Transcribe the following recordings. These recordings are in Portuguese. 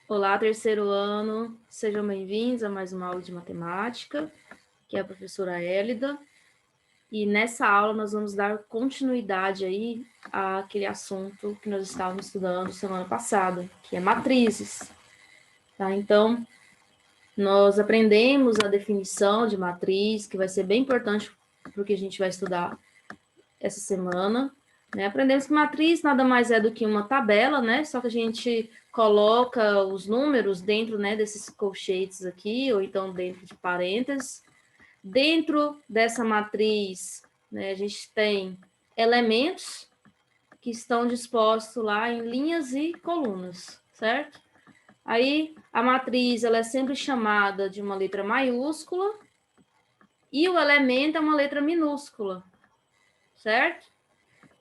Olá, terceiro ano, sejam bem-vindos a mais uma aula de matemática, que é a professora Hélida, e nessa aula nós vamos dar continuidade aí àquele assunto que nós estávamos estudando semana passada, que é matrizes, tá? Então, nós aprendemos a definição de matriz, que vai ser bem importante para o que a gente vai estudar essa semana, né? Aprendemos que matriz nada mais é do que uma tabela, né? Só que a gente coloca os números dentro, né, desses colchetes aqui, ou então dentro de parênteses. Dentro dessa matriz, né, a gente tem elementos que estão dispostos lá em linhas e colunas, certo? Aí a matriz ela é sempre chamada de uma letra maiúscula e o elemento é uma letra minúscula, certo?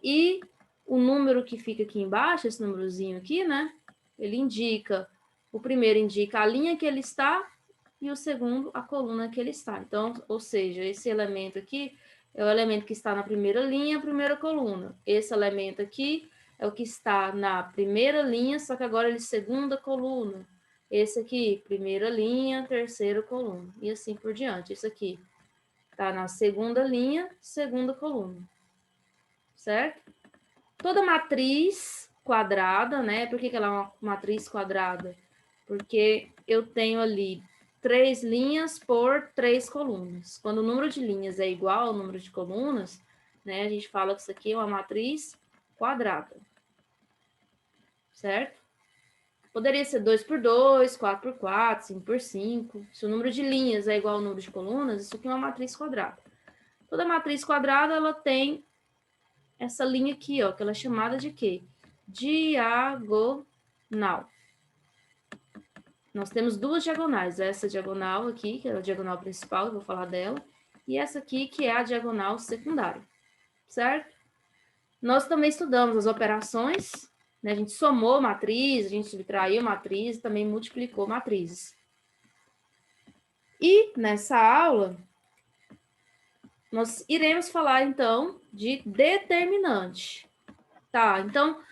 E o número que fica aqui embaixo, esse númerozinho aqui, né? Ele indica, o primeiro indica a linha que ele está e o segundo a coluna que ele está. Então, ou seja, esse elemento aqui é o elemento que está na primeira linha, primeira coluna. Esse elemento aqui é o que está na primeira linha, só que agora ele é segunda coluna. Esse aqui, primeira linha, terceira coluna. E assim por diante. Esse aqui está na segunda linha, segunda coluna. Certo? Toda matriz quadrada, né? Por que ela é uma matriz quadrada? Porque eu tenho ali 3 linhas por 3 colunas. Quando o número de linhas é igual ao número de colunas, né? A gente fala que isso aqui é uma matriz quadrada. Certo? Poderia ser 2 por 2, 4 por 4, 5 por 5. Se o número de linhas é igual ao número de colunas, isso aqui é uma matriz quadrada. Toda matriz quadrada, ela tem essa linha aqui, ó, que ela é chamada de quê? Diagonal. Nós temos duas diagonais, essa diagonal aqui, que é a diagonal principal, eu vou falar dela, e essa aqui, que é a diagonal secundária, certo? Nós também estudamos as operações, né? A gente somou matriz, a gente subtraiu matriz, também multiplicou matrizes. E nessa aula, nós iremos falar, então, de determinante. Tá, então,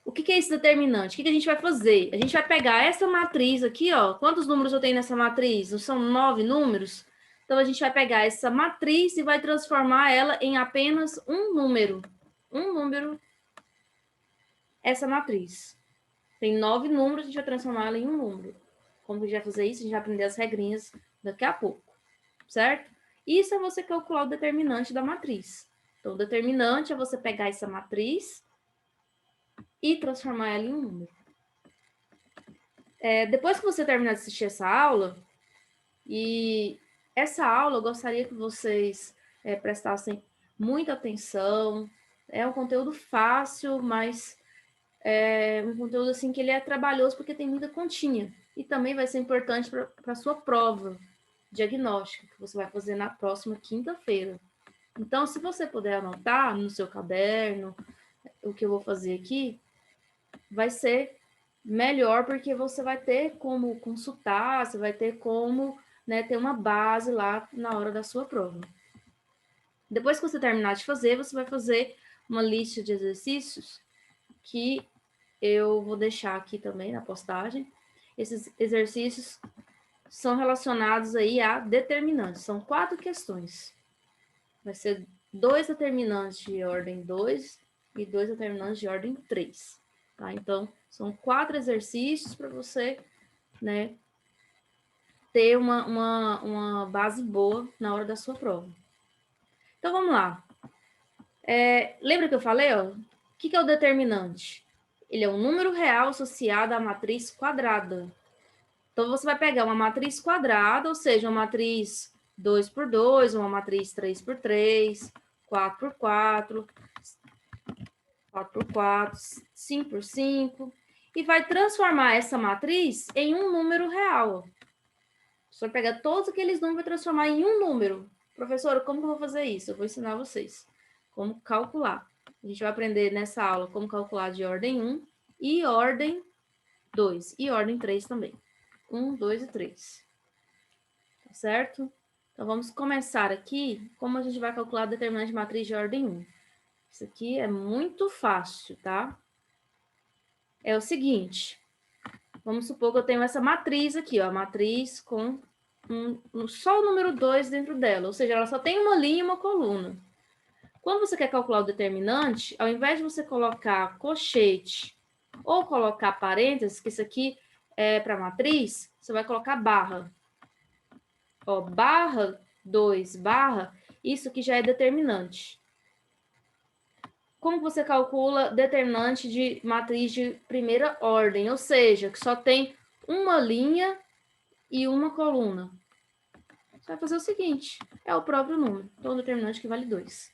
o que é esse determinante? O que a gente vai fazer? A gente vai pegar essa matriz aqui, ó. Quantos números eu tenho nessa matriz? Não são 9 números? Então, a gente vai pegar essa matriz e vai transformar ela em apenas um número. Um número, essa matriz. Tem 9 números, a gente vai transformar ela em um número. Como a gente vai fazer isso? A gente vai aprender as regrinhas daqui a pouco, certo? Isso é você calcular o determinante da matriz. Então, o determinante é você pegar essa matriz e transformar ela em um número. Depois que você terminar de assistir essa aula, e essa aula eu gostaria que vocês prestassem muita atenção. É um conteúdo fácil, mas é um conteúdo assim que ele é trabalhoso porque tem muita continha. E também vai ser importante para a sua prova diagnóstica, que você vai fazer na próxima quinta-feira. Então, se você puder anotar no seu caderno o que eu vou fazer aqui, vai ser melhor, porque você vai ter como consultar, você vai ter como, né, ter uma base lá na hora da sua prova. Depois que você terminar de fazer, você vai fazer uma lista de exercícios que eu vou deixar aqui também na postagem. Esses exercícios são relacionados aí a determinantes. São 4 questões. Vai ser 2 determinantes de ordem 2 e 2 determinantes de ordem 3. Tá? Então, são 4 exercícios para você, né, ter uma base boa na hora da sua prova. Então, vamos lá. Lembra que eu falei, ó? O que é o determinante? Ele é um número real associado à matriz quadrada. Então, você vai pegar uma matriz quadrada, ou seja, uma matriz 2 por 2, uma matriz 3 por 3, 4 por 4, 4 por 4, 5 por 5, e vai transformar essa matriz em um número real. Você vai pegar todos aqueles números e transformar em um número. Professora, como que eu vou fazer isso? Eu vou ensinar vocês como calcular. A gente vai aprender nessa aula como calcular de ordem 1 e ordem 2 e ordem 3 também. 1, 2 e 3. Tá certo? Então, vamos começar aqui como a gente vai calcular a determinante de matriz de ordem 1. Isso aqui é muito fácil, tá? É o seguinte, Vamos supor que eu tenho essa matriz aqui, ó, a matriz com só o número 2 dentro dela, ou seja, ela só tem uma linha e uma coluna. Quando você quer calcular o determinante, ao invés de você colocar colchete ou colocar parênteses, que isso aqui é para matriz, você vai colocar barra. Ó, barra 2, barra, isso aqui já é determinante. Como você calcula determinante de matriz de primeira ordem? Ou seja, que só tem uma linha e uma coluna. Você vai fazer o seguinte, é o próprio número. Então, o determinante que vale 2.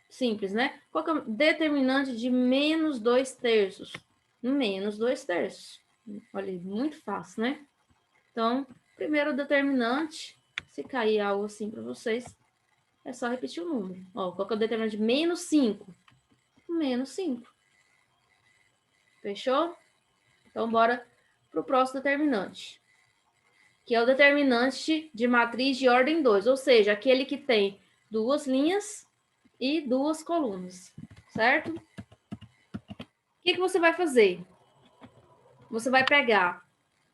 Simples, né? Qual que é o determinante de menos 2/3? Menos 2/3. Olha, muito fácil, né? Então, primeiro determinante, se cair algo assim para vocês, é só repetir o número. Ó, qual que é o determinante de menos 5? Menos 5. Fechou? Então, bora para o próximo determinante, que é o determinante de matriz de ordem 2, ou seja, aquele que tem duas linhas e duas colunas, certo? O que você vai fazer? Você vai pegar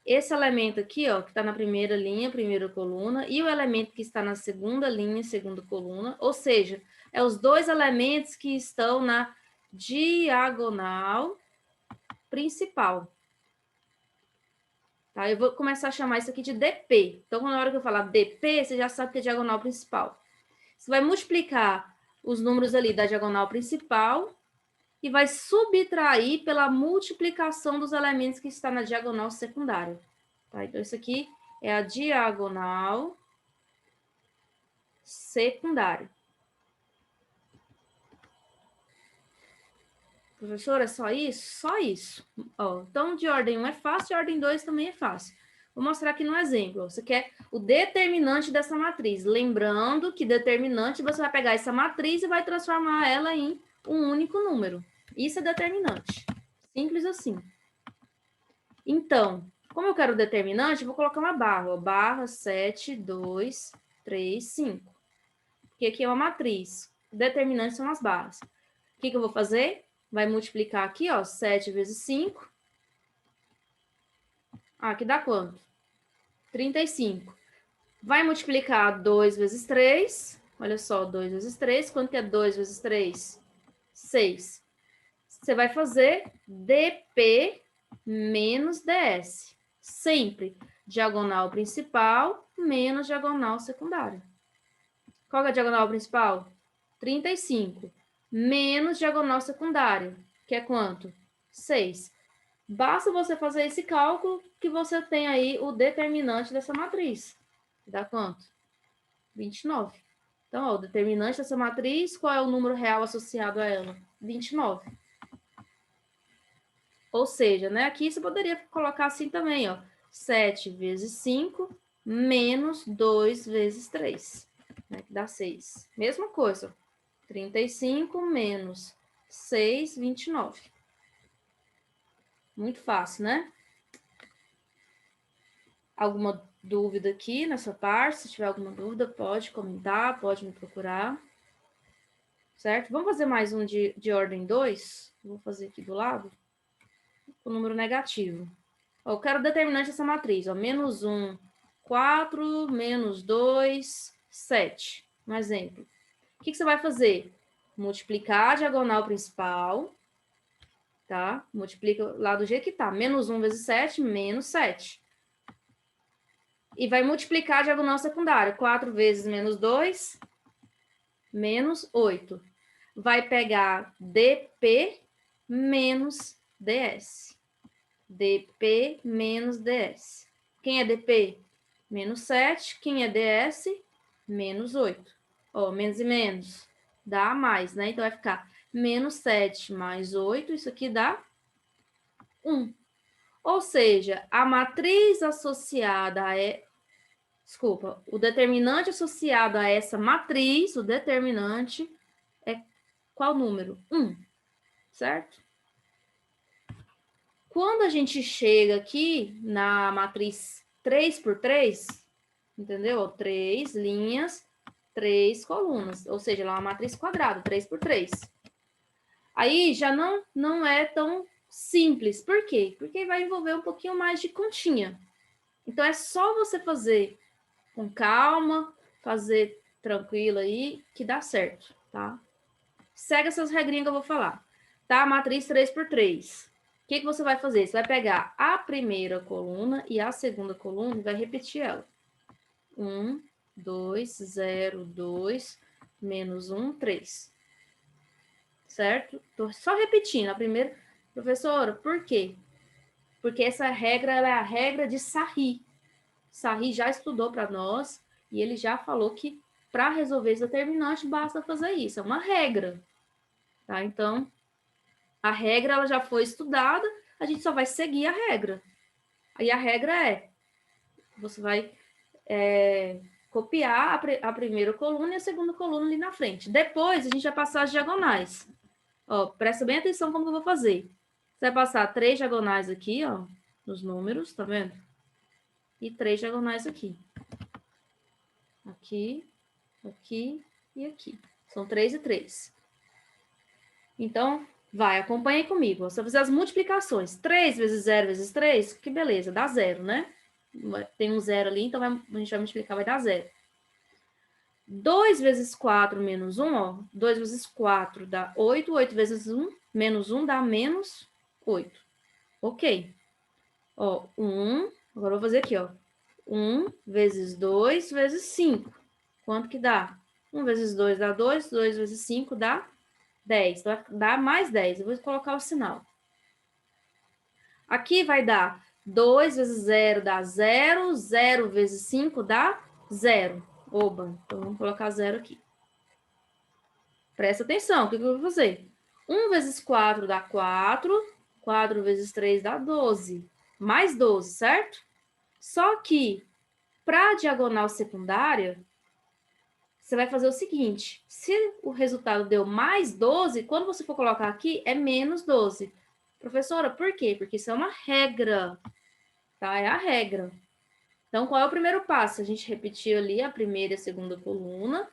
esse elemento aqui, ó, que está na primeira linha, primeira coluna, e o elemento que está na segunda linha, segunda coluna, ou seja, é os dois elementos que estão na diagonal principal. Tá? Eu vou começar a chamar isso aqui de DP. Então, na hora que eu falar DP, você já sabe que é diagonal principal. Você vai multiplicar os números ali da diagonal principal e vai subtrair pela multiplicação dos elementos que está na diagonal secundária. Tá? Então, isso aqui é a diagonal secundária. Professora, é só isso? Só isso. Ó, então, de ordem 1 é fácil, de ordem 2 também é fácil. Vou mostrar aqui no exemplo. Você quer o determinante dessa matriz. Lembrando que determinante, você vai pegar essa matriz e vai transformar ela em um único número. Isso é determinante. Simples assim. Então, como eu quero o determinante, eu vou colocar uma barra. Ó, barra 7, 2, 3, 5. Porque aqui é uma matriz. O determinante são as barras. O que eu vou fazer? Vai multiplicar aqui, ó, 7 vezes 5. Ah, aqui dá quanto? 35. Vai multiplicar 2 vezes 3. Olha só, 2 vezes 3. Quanto que é 2 vezes 3? 6. Você vai fazer dp menos ds. Sempre diagonal principal menos diagonal secundária. Qual é a diagonal principal? 35. Menos diagonal secundária, que é quanto? 6. Basta você fazer esse cálculo que você tem aí o determinante dessa matriz. Dá quanto? 29. Então, ó, o determinante dessa matriz, qual é o número real associado a ela? 29. Ou seja, né, aqui você poderia colocar assim também, ó. 7 vezes 5 menos 2 vezes 3, né, que dá 6. Mesma coisa, 35 menos 6, 29. Muito fácil, né? Alguma dúvida aqui nessa parte? Se tiver alguma dúvida, pode comentar, pode me procurar. Certo? Vamos fazer mais um de ordem 2? Vou fazer aqui do lado. O número negativo. Ó, eu quero o determinante dessa matriz. Ó, menos 1, 4, menos 2, 7. Um exemplo. O que você vai fazer? Multiplicar a diagonal principal. Tá? Multiplica lá do jeito que tá. Menos 1 vezes 7, menos 7. E vai multiplicar a diagonal secundária. 4 vezes menos 2, menos 8. Vai pegar dp menos ds. dp menos ds. Quem é dp? Menos 7. Quem é ds? Menos 8. Ó, menos e menos dá mais, né? Então, vai ficar menos 7 mais 8. Isso aqui dá 1. Ou seja, a matriz associada a... Desculpa, o determinante associado a essa matriz, o determinante, é qual número? 1, certo? Quando a gente chega aqui na matriz 3 por 3, entendeu? 3 linhas, 3 colunas, ou seja, ela é uma matriz quadrada, 3 por 3. Aí já não é tão simples. Por quê? Porque vai envolver um pouquinho mais de continha. Então, é só você fazer com calma, fazer tranquilo aí, que dá certo, tá? Segue essas regrinhas que eu vou falar. Tá? Matriz 3x3. O que você vai fazer? Você vai pegar a primeira coluna e a segunda coluna e vai repetir ela. 1, 2, 0, 2, menos 1, 3. Certo? Tô só repetindo a primeira. Professora, por quê? Porque essa regra ela é a regra de Sarri. Sarri já estudou para nós e ele já falou que para resolver esse determinante basta fazer isso. É uma regra. Tá? Então, a regra ela já foi estudada, a gente só vai seguir a regra. Aí a regra é, você vai copiar a primeira coluna e a segunda coluna ali na frente. Depois, a gente vai passar as diagonais. Ó, presta bem atenção como eu vou fazer. Você vai passar 3 diagonais aqui, ó, nos números, tá vendo? E 3 diagonais aqui. Aqui, aqui e aqui. São 3 e 3. Então, vai, acompanhe comigo. Você vai fazer as multiplicações. 3 vezes 0 vezes 3, que beleza, dá 0, né? Tem um 0 ali, então a gente vai multiplicar, vai dar 0. 2 vezes 4 menos 1, ó. 2 vezes 4 dá 8. 8 vezes 1 menos 1 dá menos 8. Ok. Ó, 1. Agora eu vou fazer aqui, ó. 1 vezes 2 vezes 5. Quanto que dá? 1 vezes 2 dá 2. 2 vezes 5 dá 10. Então, vai dar mais 10. Eu vou colocar o sinal. Aqui vai dar 2 vezes 0 dá 0. 0 vezes 5 dá 0. Oba, então vamos colocar 0 aqui. Presta atenção, o que eu vou fazer? 1 vezes 4 dá 4. 4 vezes 3 dá 12. Mais 12, certo? Só que, para a diagonal secundária, você vai fazer o seguinte. Se o resultado deu mais 12, quando você for colocar aqui, é menos 12. Professora, por quê? Porque isso é uma regra, tá? É a regra. Então, qual é o primeiro passo? A gente repetiu ali a primeira e a segunda coluna.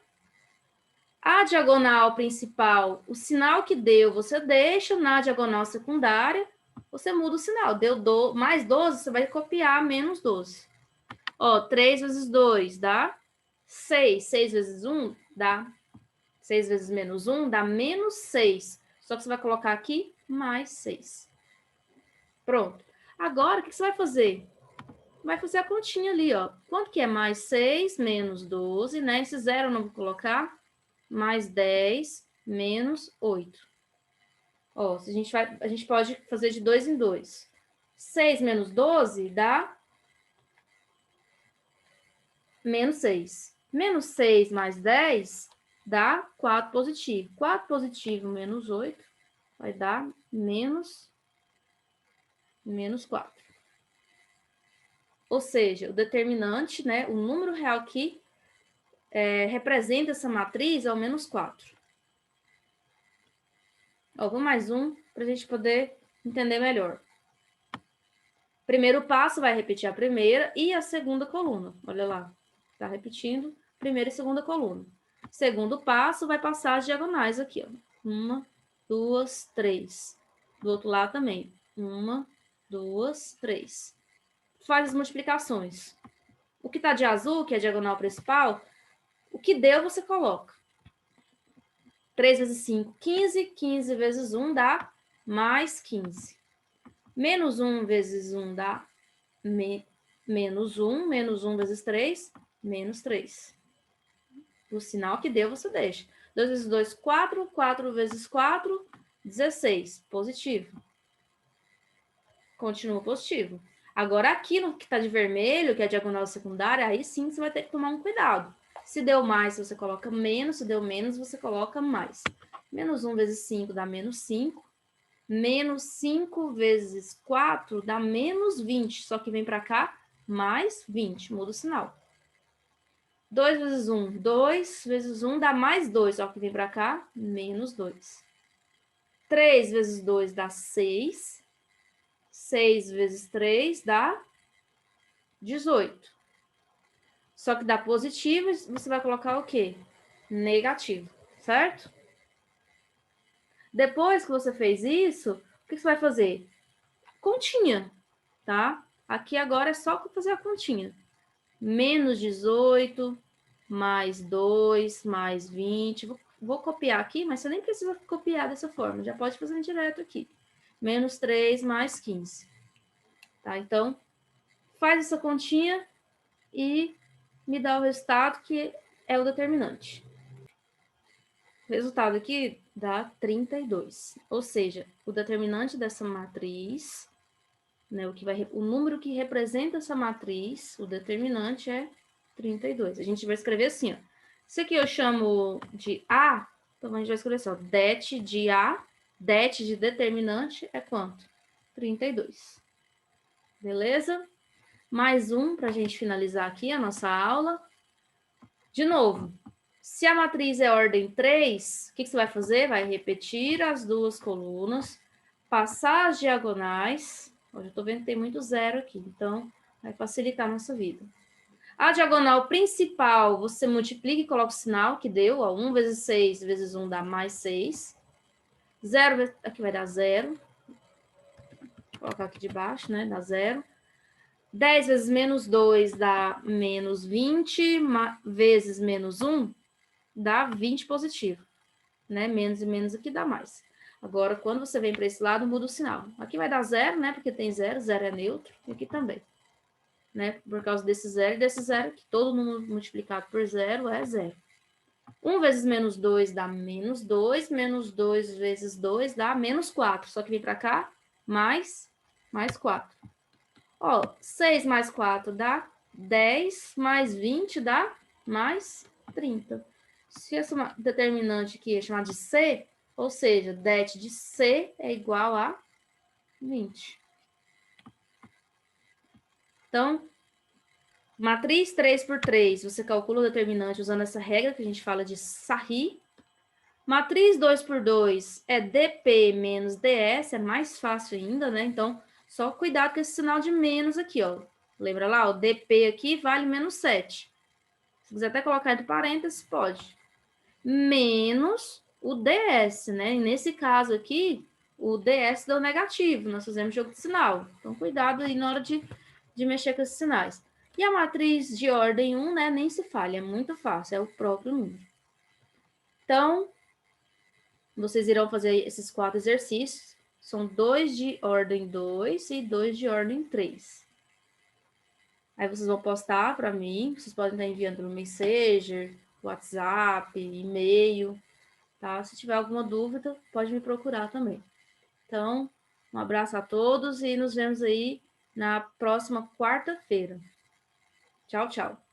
A diagonal principal, o sinal que deu, você deixa na diagonal secundária, você muda o sinal. Deu mais 12, você vai copiar menos 12. Ó, 3 vezes 2 dá 6. 6 vezes 1 dá 6 vezes menos 1 dá menos 6. Só que você vai colocar aqui mais 6. Pronto. Agora, o que você vai fazer? Vai fazer a continha ali, ó. Quanto que é mais 6 menos 12, né? Esse zero eu não vou colocar. Mais 10 menos 8. Ó, a gente pode fazer de 2 em 2. 6 menos 12 dá menos 6. Menos 6 mais 10 dá 4 positivo. 4 positivo menos 8 vai dar menos 4. Ou seja, o determinante, né, o número real que representa essa matriz é o menos 4. Ó, vou mais um para a gente poder entender melhor. Primeiro passo vai repetir a primeira e a segunda coluna. Olha lá, tá repetindo primeira e segunda coluna. Segundo passo vai passar as diagonais aqui, ó. 1, 2, 3. Do outro lado também. 1, 2, 3. Faz as multiplicações. O que tá de azul, que é a diagonal principal, o que deu você coloca. 3 vezes 5, 15. 15 vezes 1 dá mais 15. Menos 1 vezes 1 dá menos 1. Menos 1 vezes 3, menos 3. O sinal que deu, você deixa. 2 vezes 2, 4. 4 vezes 4, 16. Positivo. Continua positivo. Agora, aqui no que está de vermelho, que é a diagonal secundária, aí sim você vai ter que tomar um cuidado. Se deu mais, você coloca menos. Se deu menos, você coloca mais. Menos 1 vezes 5 dá menos 5. Menos 5 vezes 4 dá menos 20. Só que vem para cá, mais 20. Muda o sinal. 2 vezes 1, 2 vezes 1 dá mais 2. Só que vem para cá, menos 2. 3 vezes 2 dá 6. 6 vezes 3 dá 18. Só que dá positivo, você vai colocar o quê? Negativo, certo? Depois que você fez isso, O que você vai fazer? Continha, tá? Aqui agora é só fazer a continha. Menos 18, mais 2, mais 20. Vou copiar aqui, mas você nem precisa copiar dessa forma. Já pode fazer direto aqui. Menos 3, mais 15. Tá? Então, faz essa continha e me dá o resultado, que é o determinante. O resultado aqui dá 32. Ou seja, o determinante dessa matriz, né, o número que representa essa matriz, o determinante é 32. A gente vai escrever assim, ó. Isso aqui eu chamo de A, então a gente vai escrever assim, ó. Det de A, det de determinante é quanto? 32. Beleza? Mais um para a gente finalizar aqui a nossa aula. De novo, se a matriz é ordem 3, o que você vai fazer? Vai repetir as duas colunas, passar as diagonais. Hoje eu estou vendo que tem muito zero aqui, então vai facilitar a nossa vida. A diagonal principal, você multiplica e coloca o sinal que deu. Ó, 1 vezes 6 vezes 1 dá mais 6. 0, aqui vai dar 0. Vou colocar aqui de baixo, né? Dá 0. 10 vezes menos 2 dá menos 20, vezes menos 1 dá 20 positivo, né? Menos e menos aqui dá mais. Agora, quando você vem para esse lado, muda o sinal. Aqui vai dar 0, né? Porque tem 0, 0 é neutro, e aqui também. Né? Por causa desse 0 e desse 0, que todo número multiplicado por 0 é 0. 1 vezes menos 2 dá menos 2, menos 2 vezes 2 dá menos 4. Só que vem para cá, mais 4. Ó, 6 mais 4 dá 10, mais 20 dá mais 30. Se essa determinante aqui é chamada de C, ou seja, det de C é igual a 20. Então, matriz 3 por 3, você calcula o determinante usando essa regra que a gente fala de Sarri. Matriz 2 por 2 é dp menos ds, é mais fácil ainda, né? Então, só cuidado com esse sinal de menos aqui, ó. Lembra lá, o dp aqui vale menos 7. Se quiser até colocar entre parênteses, pode. Menos o ds, né? E nesse caso aqui, o ds deu negativo, nós fazemos jogo de sinal. Então, cuidado aí na hora de mexer com esses sinais. E a matriz de ordem 1, né? Nem se fala, é muito fácil, é o próprio número. Então, vocês irão fazer esses 4 exercícios. São 2 de ordem 2 e 2 de ordem 3. Aí vocês vão postar para mim. Vocês podem estar enviando no Messenger, WhatsApp, e-mail. Tá? Se tiver alguma dúvida, pode me procurar também. Então, um abraço a todos e nos vemos aí na próxima quarta-feira. Tchau, tchau.